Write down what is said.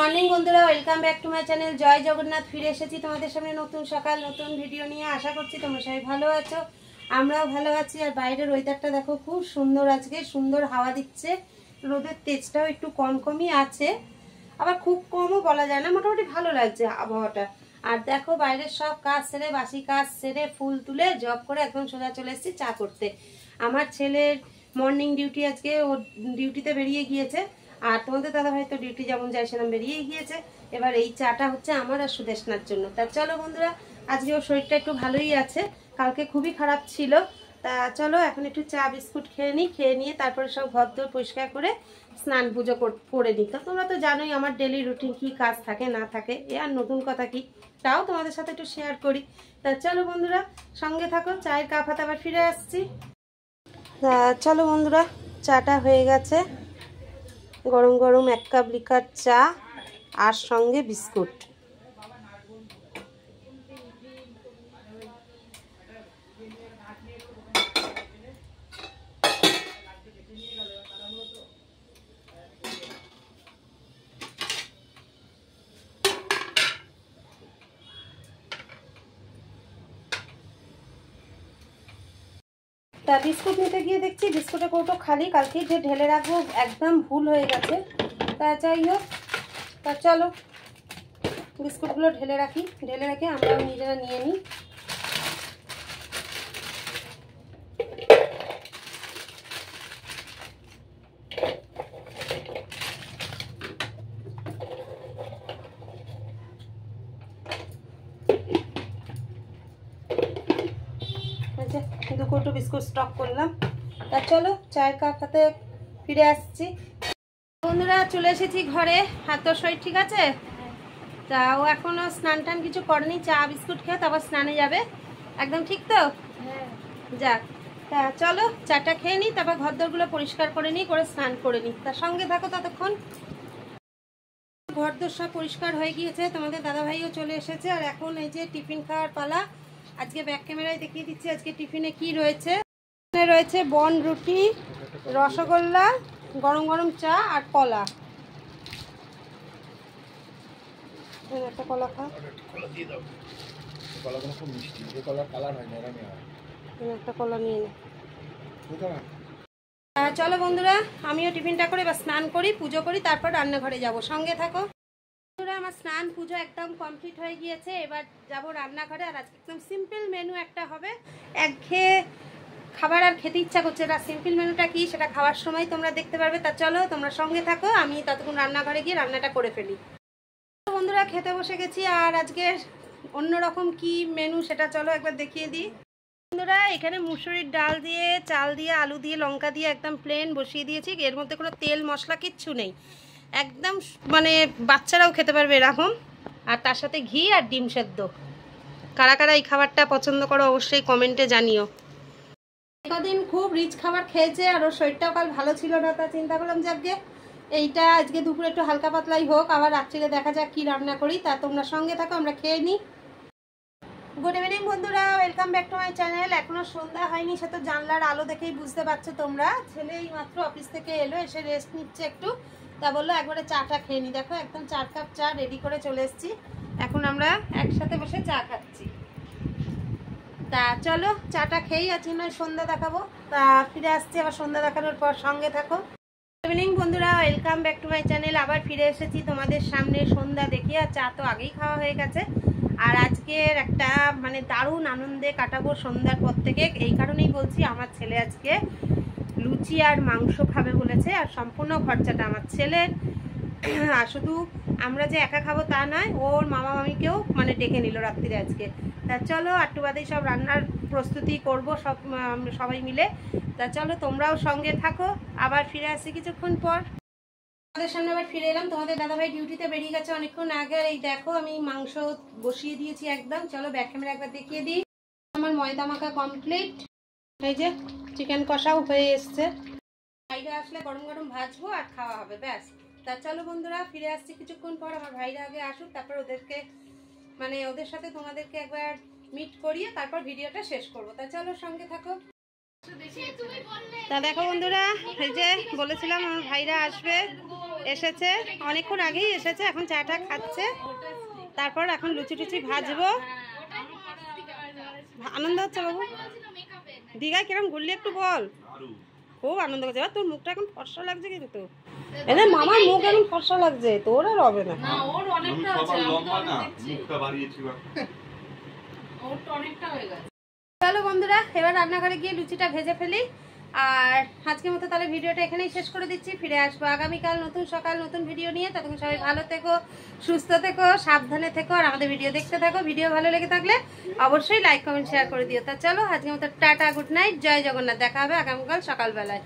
Morning বন্ধুরা, welcome back to my channel জয় জগন্নাথ। ফিরে এসেছি তোমাদের সামনে নতুন সকাল নতুন ভিডিও নিয়ে। আশা করছি তোমরা সবাই ভালো আছো, আমরাও ভালো আছি। আর বাইরের ওয়েদারটা দেখো, খুব সুন্দর, আজকে সুন্দর হাওয়া দিচ্ছে। রোদের তেজটাও একটু কম কমই আছে, আবার খুব কমও বলা যায় না, মোটামুটি ভালো লাগছে আবহাওয়াটা। আর দেখো বাইরের সব কাজ সেরে, বাসি কাজ সেরে, ফুল তুলে জব করে একদম সোজা চলে এসেছি চা করতে। আমার ছেলের মর্নিং ডিউটি, আজকে ও ডিউটিতে বেরিয়ে গিয়েছে। আর তোমাদের দাদাভাই তো ডিউটি যেমন যায় সেরকম বেরিয়ে গিয়েছে। এবার এই চাটা হচ্ছে আমার আর সুদেশনার জন্য। তা চলো বন্ধুরা, আজকে ওর শরীরটা একটু ভালোই আছে, কালকে খুবই খারাপ ছিল। তা চলো এখন একটু চা বিস্কুট খেয়ে নিই, খেয়ে নিয়ে তারপরে সব ঘর দোর পরিষ্কার করে স্নান পুজো করে নিই। তো তোমরা তো জানোই আমার ডেলি রুটিন কি কাজ থাকে না থাকে, এ আর নতুন কথা কি, তাও তোমাদের সাথে একটু শেয়ার করি। তা চলো বন্ধুরা, সঙ্গে থাকো। চায়ের কাপ হাতে আবার ফিরে আসছি। তা চলো বন্ধুরা, চাটা হয়ে গেছে, গরম গরম 1 কাপ লিকার চা আর সঙ্গে বিস্কুট। তা বিস্কুট নিতে গিয়ে দেখছি বিস্কুটের কৌটো খালি, কালকে যে ঢেলে রাখবো একদম ভুল হয়ে গেছে। তা যাই হোক, তা চলো বিস্কুটগুলো ঢেলে রাখি, ঢেলে রেখে আমরাও নিজেরা নিয়ে নিই। দু কৌটো বিস্কুট স্টক করলাম। তা চলো চায়ের কাপ হাতে ফিরে আসছি। বন্ধুরা চলে এসেছি ঘরে। আর তোর শরীর ঠিক আছে? তা ও এখনো স্নান টান কিছু করেনি, চা বিস্কুট খেয়ে তারপর স্নানে যাবে। একদম ঠিক তো? যাক, তা চলো চাটা খেয়ে নিই, তারপর ঘরদোরগুলো পরিষ্কার করে নিই, করে স্নান করে নিই। তার সঙ্গে থাকো ততক্ষণ। ঘরদোর সব পরিষ্কার হয়ে গিয়েছে, তোমাদের দাদাভাইও চলে এসেছে। আর এখন এই যে টিফিন খাওয়ার পালা। আজকে ব্যাক ক্যামেরায় দেখিয়ে দিচ্ছি আজকে টিফিনে কি রয়েছে। রয়েছে বন রুটি, রসগোল্লা, গরম গরম চা আর কলা। একটা কলা খা, একটা কলা নিয়ে নে। চলো বন্ধুরা, আমিও টিফিনটা করে বা স্নান করি, পুজো করি, তারপর রান্নাঘরে যাব। সঙ্গে থাকো বন্ধুরা। আমার স্নান পুজো একদম কমপ্লিট হয়ে গিয়েছে, এবার যাব রান্নাঘরে। আর আজকে একদম সিম্পল মেনু একটা হবে। একঘেয়ে খাবার আর খেতে ইচ্ছা করছে না। সিম্পল মেনুটা কি সেটা খাওয়ার সময় তোমরা দেখতে পারবে। তা চলো তোমরা সঙ্গে থাকো, আমি ততক্ষণ রান্নাঘরে গিয়ে রান্নাটা করে ফেলি। বন্ধুরা খেতে বসে গেছি। আর আজকের অন্যরকম কি মেনু সেটা চলো একবার দেখিয়ে দিই। বন্ধুরা এখানে মুসুরির ডাল দিয়ে, চাল দিয়ে, আলু দিয়ে, লঙ্কা দিয়ে একদম প্লেন বসিয়ে দিয়েছি। এর মধ্যে কোনো তেল মশলা কিচ্ছু নেই, একদম মানে বাচ্চারাও খেতে পারবে এরকম। আর তার সাথে ঘি আর ডিম সেদ্ধ। কারা কারা এই খাবারটা পছন্দ করো অবশ্যই কমেন্টে জানিও। কদিন খুব রিচ খাবার খেয়েছে আর ওর শরীরটাও কাল ভালো ছিল না, তা চিন্তা করলাম যে আজকে এইটা আজকে দুপুরে একটু হালকা পাতলাই হোক, আবার রাত্রিরে দেখা যাক কি রান্না করি। তা তোমরা সঙ্গে থাকো, আমরা খেয়ে নিই। গুড ইভিনিং বন্ধুরা, welcome back to my channel. এখনো সন্ধ্যা হয়নি, সে তো জানলার আলো দেখেই বুঝতে পারছো তোমরা। ছেলে এই মাত্র অফিস থেকে এলো, এসে রেস্ট নিচ্ছে একটু। তা বললো একবারে চাটা খেয়ে নি। দেখো একদম 4 কাপ চা রেডি করে চলে এসেছি। এখন আমরা একসাথে বসে চা খাচ্ছি। তা চলো চাটা খেয়েই আছি, নয় সন্ধ্যা দেখাবো। তা ফিরে আসছি আবার সন্ধ্যা দেখানোর পর, সঙ্গে থাকো। গুড ইভিনিং বন্ধুরা, welcome back to my channel. আবার ফিরে এসেছি তোমাদের সামনে সন্ধ্যা দেখিয়ে। আর চা তো আগেই খাওয়া হয়ে গেছে। আর আজকের একটা মানে দারুণ আনন্দে কাটাবো সন্ধ্যার পর থেকে। এই কারণেই বলছি, আমার ছেলে আজকে লুচি আর মাংস খাবে বলেছে। আর সম্পূর্ণ খরচাটা আমার ছেলের। আর শুধু আমরা যে একা খাবো তা নয়, ওর মামা মামিকেও মানে ডেকে নিল রাত্রিরে আজকে। তা চলো একটু বাদেই সব রান্নার প্রস্তুতি করব সবাই মিলে। তা চলো তোমরাও সঙ্গে থাকো, আবার ফিরে আসছি কিছুক্ষণ পর। তোমাদের সামনে আবার ফিরে এলাম। তোমাদের দাদাভাই ডিউটিতে বেরিয়ে গেছে অনেকক্ষণ আগে। এই দেখো আমি মাংস বসিয়ে দিয়েছি একদম। চলো ব্যাক ক্যামেরা একবার দেখিয়ে দিই। আমার ময়দা মাখা কমপ্লিট। এই যে চিকেন কষাও হয়ে এসছে। ভাইরা আসলে গরম গরম ভাজবো আর খাওয়া হবে, ব্যাস। তা চলো বন্ধুরা ফিরে আসছি কিছুক্ষণ পর। আমার ভাইরা আগে আসুক, তারপর ওদেরকে মানে ওদের সাথে তোমাদেরকে একবার মিট করিয়ে তারপর ভিডিওটা শেষ করবো। তা চলো সঙ্গে থাকো। তা দেখো বন্ধুরা, এই যে বলেছিলাম আমার ভাইরা আসবে, এসেছে, অনেকক্ষণ আগেই এসেছে, এখন চাটা খাচ্ছে। তারপর এখন লুচি টুচি ভাজবো। আনন্দ হচ্ছে বাবু? দীঘায় কিরম ঘুরলি একটু বল। খুব আনন্দ করছে। তোর মুখটা এখন ফর্সা লাগছে কিন্তু। এদের মামার মুখ এখন ফর্সা লাগছে, তোর আর হবে না। চলো বন্ধুরা, এবার রান্নাঘরে গিয়ে লুচিটা ভেজে ফেলি। আর আজকের মতো তাহলে ভিডিওটা এখানেই শেষ করে দিচ্ছি। ফিরে আসবো আগামীকাল নতুন সকাল নতুন ভিডিও নিয়ে। ততক্ষণ সবাই ভালো থেকো, সুস্থ থেকো, সাবধানে থেকো, আর আমাদের ভিডিও দেখতে থাকো। ভিডিও ভালো লেগে থাকলে অবশ্যই লাইক কমেন্ট শেয়ার করে দিও। তা চলো আজকের মতো টাটা, গুড নাইট, জয় জগন্নাথ। দেখা হবে আগামীকাল সকালবেলায়।